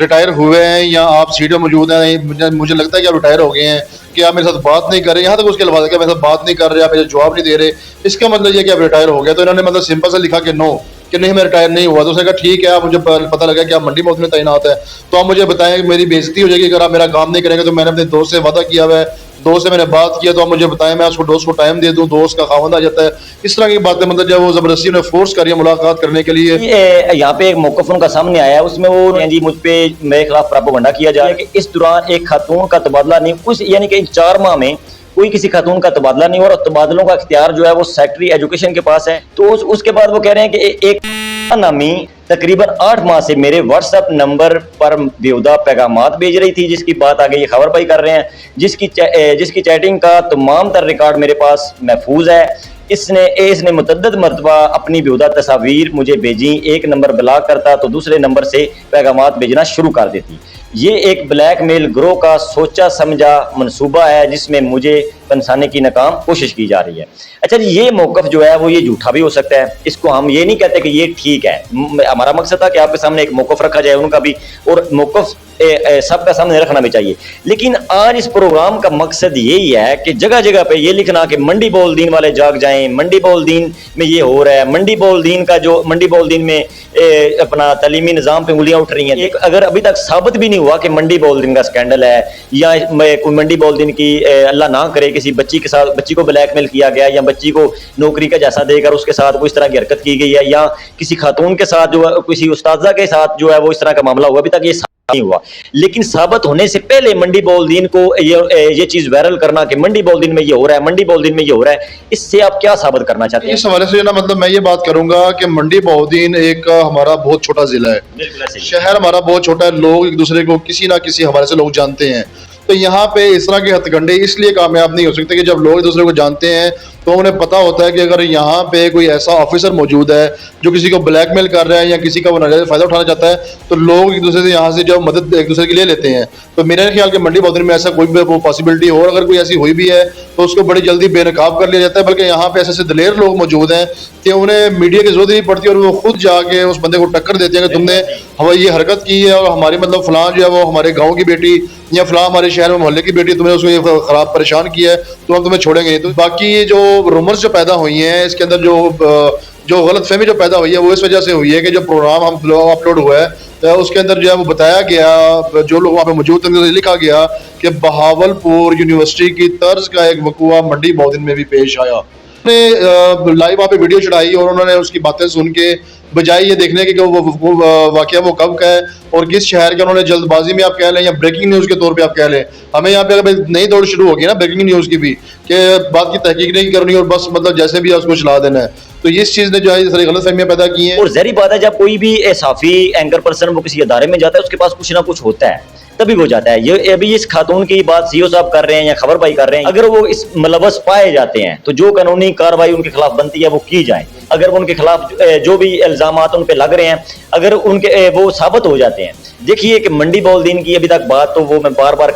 Retire ہوئے ہیں یا آپ سیٹ میں موجود ہیں, مجھے لگتا ہے کہ آپ ریٹائر ہو گئے ہیں, کہ آپ میرے ساتھ بات نہیں کر رہے, یہاں تک اس کے الفاظ ہے کہ میرے ساتھ بات نہیں کر رہے, آپ مجھے جواب نہیں دے رہے, اس کا مطلب یہ کہ آپ ریٹائر ہو گئے. تو انہوں نے مطلب سمپل سے لکھا کہ نو, کہ نہیں میں ریٹائر نہیں ہوا. تو اس نے کہا ٹھیک ہے, آپ مجھے پتہ لگا کہ آپ منڈی باؤدین میں تعینات ہے, تو آپ مجھے بتائیں کہ میری بے عزتی ہو جائے گی اگر آپ میرا کام نہیں کریں گے. تو میں نے اپنے دوست سے وعدہ کیا ہوا ہے, دوست سے میں نے بات کیا, تو آپ مجھے بتائیں, میں اس کو دوست کو ٹائم دے دوں, دوست کا خاوند آ جاتا ہے. اس طرح کی باتیں مطلب جب وہ زبردستی نے فورس کری ملاقات کرنے کے لیے. یہاں پہ ایک موقف ان کا سامنے آیا ہے, اس میں وہ جی مجھ پہ میرے خلاف پراپیگنڈا کیا جا رہا ہے کہ اس دوران ایک خاتون کا تبادلہ نہیں, کچھ یعنی کہ 4 ماہ میں کوئی کسی خاتون کا تبادلہ نہیں ہوا, اور تبادلوں کا اختیار جو ہے وہ سیکٹری ایجوکیشن کے پاس ہے. تو اس کے بعد وہ کہہ رہے ہیں کہ ایک نامی تقریباً 8 ماہ سے میرے واٹس ایپ نمبر پر بیہودہ پیغامات بھیج رہی تھی, جس کی بات آگے یہ خبر بھائی کر رہے ہیں, جس کی چیٹنگ کا تمام تر ریکارڈ میرے پاس محفوظ ہے. اس نے متعدد مرتبہ اپنی بیہودہ تصاویر مجھے بھیجی, ایک نمبر بلاک کرتا تو دوسرے نمبر سے پیغامات بھیجنا شروع کر دیتی. یہ ایک بلیک میل گروہ کا سوچا سمجھا منصوبہ ہے جس میں مجھے پھنسانے کی ناکام کوشش کی جا رہی ہے. اچھا جی, یہ موقف جو ہے وہ یہ جھوٹا بھی ہو سکتا ہے, اس کو ہم یہ نہیں کہتے کہ یہ ٹھیک ہے. ہمارا مقصد تھا کہ آپ کے سامنے ایک موقف رکھا جائے ان کا بھی, اور موقف سب کا سامنے رکھنا بھی چاہیے. لیکن آج اس پروگرام کا مقصد یہی ہے کہ جگہ جگہ پہ یہ لکھنا کہ منڈی باؤدین والے جاگ جائیں, منڈی باؤدین میں یہ ہو رہا ہے, منڈی باؤدین میں اپنا تعلیمی نظام پہ انگلیاں اٹھ رہی ہیں. ایک اگر ابھی تک ثابت بھی نہیں ہوا کہ منڈی باؤدین کا سکینڈل ہے, یا کوئی منڈی باؤدین کی اللہ نہ کرے کسی بچی کو بلیک میل کیا گیا, یا بچی کو نوکری کا جیسا دے کر اس کے ساتھ کوئی اس طرح کی حرکت کی گئی ہے, یا کسی خاتون کے ساتھ جو کسی استاذہ کے ساتھ جو ہے وہ اس طرح کا معاملہ ہوا, ابھی تک یہ نہیں ہوا. لیکن ثابت ہونے سے پہلے منڈی باؤدین کو یہ چیز وائرل کرنا کہ منڈی باؤدین میں یہ ہو رہا ہے, منڈی باؤدین میں یہ ہو رہا ہے, اس سے آپ کیا ثابت کرنا چاہتے ہیں؟ اس حوالے سے نا مطلب میں یہ بات کروں گا کہ منڈی باؤدین ایک ہمارا بہت چھوٹا ضلع ہے, شہر ہمارا بہت چھوٹا ہے, لوگ ایک دوسرے کو کسی نہ کسی حوالے سے لوگ جانتے ہیں. تو یہاں پہ اس طرح کے ہتھ کنڈے اس لیے کامیاب نہیں ہو سکتے کہ جب لوگ ایک دوسرے کو جانتے ہیں تو انہیں پتہ ہوتا ہے کہ اگر یہاں پہ کوئی ایسا آفیسر موجود ہے جو کسی کو بلیک میل کر رہا ہے یا کسی کا وہ ناجائز فائدہ اٹھانا چاہتا ہے, تو لوگ ایک دوسرے سے یہاں سے جو مدد ایک دوسرے کی لے لیتے ہیں. تو میرا خیال کہ منڈی باؤدین میں ایسا کوئی بھی پاسبلٹی ہو, اور اگر کوئی ایسی ہوئی بھی ہے تو اس کو بڑی جلدی بے نقاب کر لیا جاتا ہے. بلکہ یہاں پہ ایسے دلیر لوگ موجود ہیں کہ انہیں میڈیا کی ضرورت نہیں پڑتی, اور وہ خود جا کے اس بندے کو ٹکر دیتے ہیں کہ تم نے یہ حرکت کی ہے, اور ہماری مطلب فلاں جو ہے وہ ہمارے گاؤں کی بیٹی یا فلاں ہمارے شہر میں محلے کی بیٹی, تم نے اس کو یہ خراب پریشان کیا ہے, تو ہم تمہیں چھوڑیں گے. تو باقی جو رومرز جو پیدا ہوئی ہیں اس کے اندر جو غلط فہمی جو پیدا ہوئی ہے وہ اس وجہ سے ہوئی ہے کہ جو پروگرام ہم اپلوڈ ہوا ہے اس کے اندر جو ہے وہ بتایا گیا, جو لوگ وہاں پہ موجود تھے, لکھا گیا کہ بہاولپور یونیورسٹی کی طرز کا ایک وقوع منڈی باؤدین میں بھی پیش آیا. انہوں نے لائیو وہاں پہ ویڈیو چڑھائی اور انہوں نے اس کی باتیں سن کے بجائے یہ دیکھنے کے کہ وہ واقعہ وہ کب کا ہے اور کس شہر کے, انہوں نے جلد بازی میں آپ کہہ لیں یا بریکنگ نیوز کے طور پہ آپ کہہ لیں. ہمیں یہاں پہ نئی دوڑ شروع ہوگی نا بریکنگ نیوز کی بھی, کہ بات کی تحقیق نہیں کرنی اور بس مطلب جیسے بھی اس کو چلا دینا ہے. تو اس چیز نے جو ہے ساری غلط فہمیاں پیدا کی ہیں. اور ظاہری بات ہے جب کوئی بھی صحافی اینکر پرسن وہ کسی ادارے میں جاتا ہے اس کے پاس کچھ نہ کچھ ہوتا ہے تبھی وہ جاتا ہے. یہ ابھی اس خاتون کی بات سی او صاحب کر رہے ہیں یا خبر بھائی کر رہے ہیں, اگر وہ اس ملوث پائے جاتے ہیں تو جو قانونی کارروائی ان کے خلاف بنتی ہے وہ کی جائے. اگر ان کے خلاف جو بھی الزامات ان پہ لگ رہے ہیں اگر ان کے وہ ثابت ہو جاتے ہیں. دیکھیے کہ منڈی باؤدین کی ابھی تک بات تو وہ میں بار بار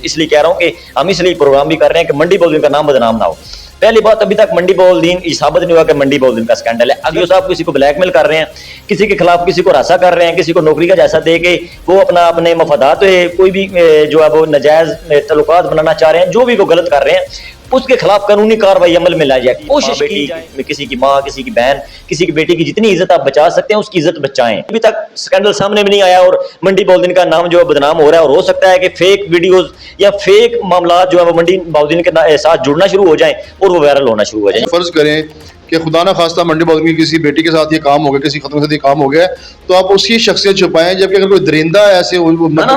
اس لیے کہہ رہا ہوں کہ ہم اس لیے پروگرام بھی کر رہے ہیں کہ منڈی باؤدین کا نام بدنام نہ ہو. پہلی بات, ابھی تک منڈی باؤدین یہ ثابت نہیں ہوا کہ منڈی باؤدین کا سکینڈل ہے. اگر صاحب کسی کو بلیک میل کر رہے ہیں, کسی کے خلاف کسی کو راسا کر رہے ہیں, کسی کو نوکری کا جیسا دے کے وہ اپنے مفادات کوئی بھی جو ہے وہ ناجائز تعلقات بنانا چاہ رہے ہیں, جو بھی وہ غلط کر رہے ہیں اس کے خلاف قانونی کارروائی عمل میں لائی جائے. کوشش کی جائے کسی کی ماں, کسی کی بہن, کسی کی بیٹی کی جتنی عزت آپ بچا سکتے ہیں اس کی عزت بچائیں. ابھی تک سکینڈل سامنے میں نہیں آیا اور منڈی باؤدین کا نام جو ہے بدنام ہو رہا ہے, اور ہو سکتا ہے کہ فیک ویڈیوز یا فیک معاملات جو ہے وہ منڈی باؤدین کے ساتھ جڑنا شروع ہو جائیں اور وہ وائرل ہونا شروع ہو جائیں. فرض کریں کہ خدا نہ خواستہ منڈی باؤدین کی کسی بیٹی کے ساتھ یہ کام ہو گیا, کسی خاتون کے ساتھ یہ کام ہو گیا, تو آپ اس کی شخصیت چھپائیں, جبکہ اگر کوئی درندہ ایسے نہ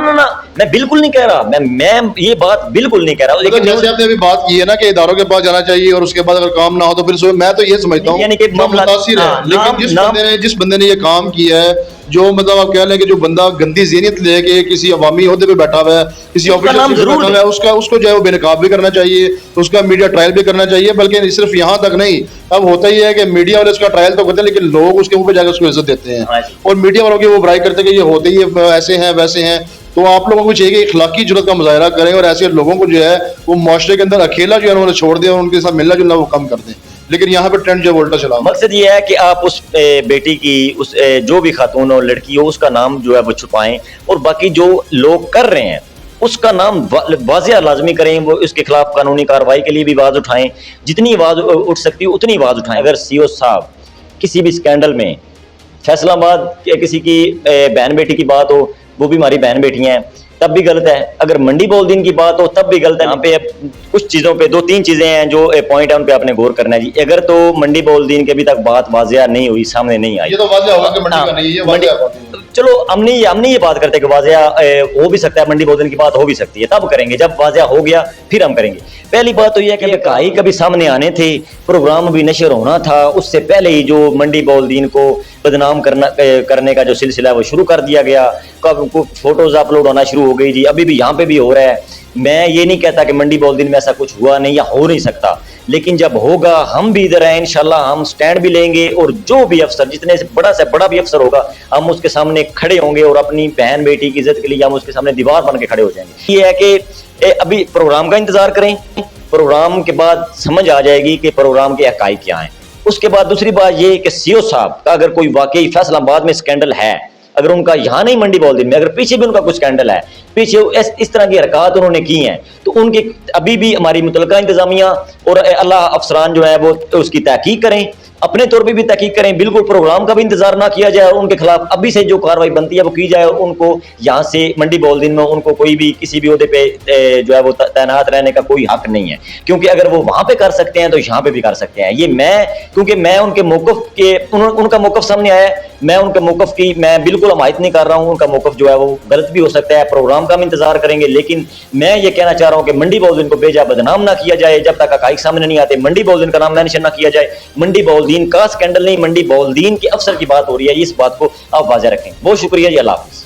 میں بالکل نہیں کہہ رہا, میں یہ بات بالکل نہیں کہہ رہا. لیکن جیسے آپ نے ابھی بات کی ہے نا کہ اداروں کے پاس جانا چاہیے اور اس کے بعد اگر کام نہ ہو تو پھر میں تو یہ سمجھتا ہوں کہ متاثر ہے. لیکن جس بندے نے یہ کام کیا ہے, جو مطلب آپ کہہ لیں کہ جو بندہ گندی ذہنیت لے کے کسی عوامی عہدے پہ بیٹھا ہوا ہے, کسی آفیسر پہ بیٹھا ہوا ہے, اس کو جو ہے وہ بے نقاب بھی کرنا چاہیے, اس کا میڈیا ٹرائل بھی کرنا چاہیے. بلکہ صرف یہاں تک نہیں, اب ہوتا ہی ہے کہ میڈیا والے اس کا ٹرائل تو کرتے ہیں لیکن لوگ اس کے اوپر جا کے اس کو عزت دیتے ہیں, اور میڈیا والوں کی وہ برائی کرتے ہیں کہ یہ ہوتے ہی ایسے ہیں ویسے ہیں. تو آپ لوگوں کو چاہیے کہ اخلاقی جرات کا مظاہرہ کریں اور ایسے لوگوں کو جو ہے وہ معاشرے کے اندر اکیلا جو ہے انہوں نے چھوڑ دیں اور ان کے ساتھ ملنا جلنا وہ کم کر دیں. لیکن یہاں پہ ٹرینڈ جو الٹا چلا. مقصد یہ ہے کہ آپ اس بیٹی کی اس جو بھی خاتون ہو لڑکی ہو اس کا نام جو ہے وہ چھپائیں اور باقی جو لوگ کر رہے ہیں اس کا نام واضح اور لازمی کریں. وہ اس کے خلاف قانونی کارروائی کے لیے بھی آواز اٹھائیں, جتنی آواز اٹھ سکتی ہے اتنی آواز اٹھائیں. اگر سی او صاحب کسی بھی اسکینڈل میں فیصل آباد کسی کی بہن بیٹی کی بات ہو, وہ بھی ہماری بہن بیٹیاں ہیں, تب بھی غلط ہے. اگر منڈی بولدین کی بات ہو تب بھی غلط ہے. یہاں پہ کچھ چیزوں پہ 2-3 چیزیں ہیں جو پوائنٹ ہے, ان پہ آپ نے غور کرنا ہے جی. اگر تو منڈی بولدین کے ابھی تک بات واضح نہیں ہوئی, سامنے نہیں آئی, یہ تو واضح ہوگا کہ منڈی کا نہیں, یہ واضح بات ہے. چلو ہم نہیں یہ بات کرتے کہ واضح ہو بھی سکتا ہے, منڈی بولدین کی بات ہو بھی سکتی ہے, تب کریں گے جب واضح ہو گیا پھر ہم کریں گے. پہلی بات تو یہ ہے کہ حقائق کبھی سامنے آنے تھے, پروگرام بھی نشر ہونا تھا, اس سے پہلے ہی جو منڈی بولدین کو بدنام کرنے کا جو سلسلہ ہے وہ شروع کر دیا گیا. فوٹوز اپلوڈ ہونا شروع ہو گئی جی, ابھی بھی یہاں پہ بھی ہو رہا ہے. میں یہ نہیں کہتا کہ منڈی بولدین میں ایسا کچھ ہوا نہیں یا ہو نہیں سکتا, لیکن جب ہوگا ہم بھی ادھر ہیں انشاءاللہ, ہم سٹینڈ بھی لیں گے اور جو بھی افسر, جتنے سے بڑا بھی افسر ہوگا, ہم اس کے سامنے کھڑے ہوں گے اور اپنی بہن بیٹی کی عزت کے لیے ہم اس کے سامنے دیوار بن کے کھڑے ہو جائیں گے. یہ ہے کہ ابھی پروگرام کا انتظار کریں, پروگرام کے بعد سمجھ آ جائے گی کہ پروگرام کے حقائق کیا ہیں. اس کے بعد دوسری بات یہ کہ سی او صاحب کا اگر کوئی واقعی فیصل آباد میں اسکینڈل ہے, اگر ان کا یہاں نہیں منڈی بولدین میں, اگر پیچھے بھی ان کا کوئی اسکینڈل ہے, پیچھے اس طرح کی حرکات انہوں نے کی ہیں, تو ان کی ابھی بھی ہماری متعلقہ انتظامیہ اور اللہ افسران جو ہیں وہ اس کی تحقیق کریں, اپنے طور پہ بھی تحقیق کریں. بالکل پروگرام کا بھی انتظار نہ کیا جائے اور ان کے خلاف ابھی سے جو کارروائی بنتی ہے وہ کی جائے, اور ان کو یہاں سے منڈی بولدین میں ان کو کوئی بھی کسی بھی عہدے پہ جو ہے وہ تعینات رہنے کا کوئی حق نہیں ہے, کیونکہ اگر وہ وہاں پہ کر سکتے ہیں تو یہاں پہ بھی کر سکتے ہیں. یہ کیونکہ میں ان کے موقف کے ان کا موقف سامنے آیا ہے, میں ان کے موقف کی میں بالکل حمایت نہیں کر رہا ہوں. ان کا موقف جو ہے وہ غلط بھی ہو سکتا ہے, پروگرام کا بھی انتظار کریں گے, لیکن میں یہ کہنا چاہ رہا ہوں کہ منڈی بولدین کو بے بدنام نہ کیا جائے جب تک حقائق سامنے نہیں آتے. منڈی بولدین کا نام مینشن نہ کیا جائے. منڈی بولدین کا اسکینڈل نہیں, منڈی بولدین کے افسر کی بات ہو رہی ہے, اس بات کو آپ واضح رکھیں. بہت شکریہ جی, اللہ حافظ.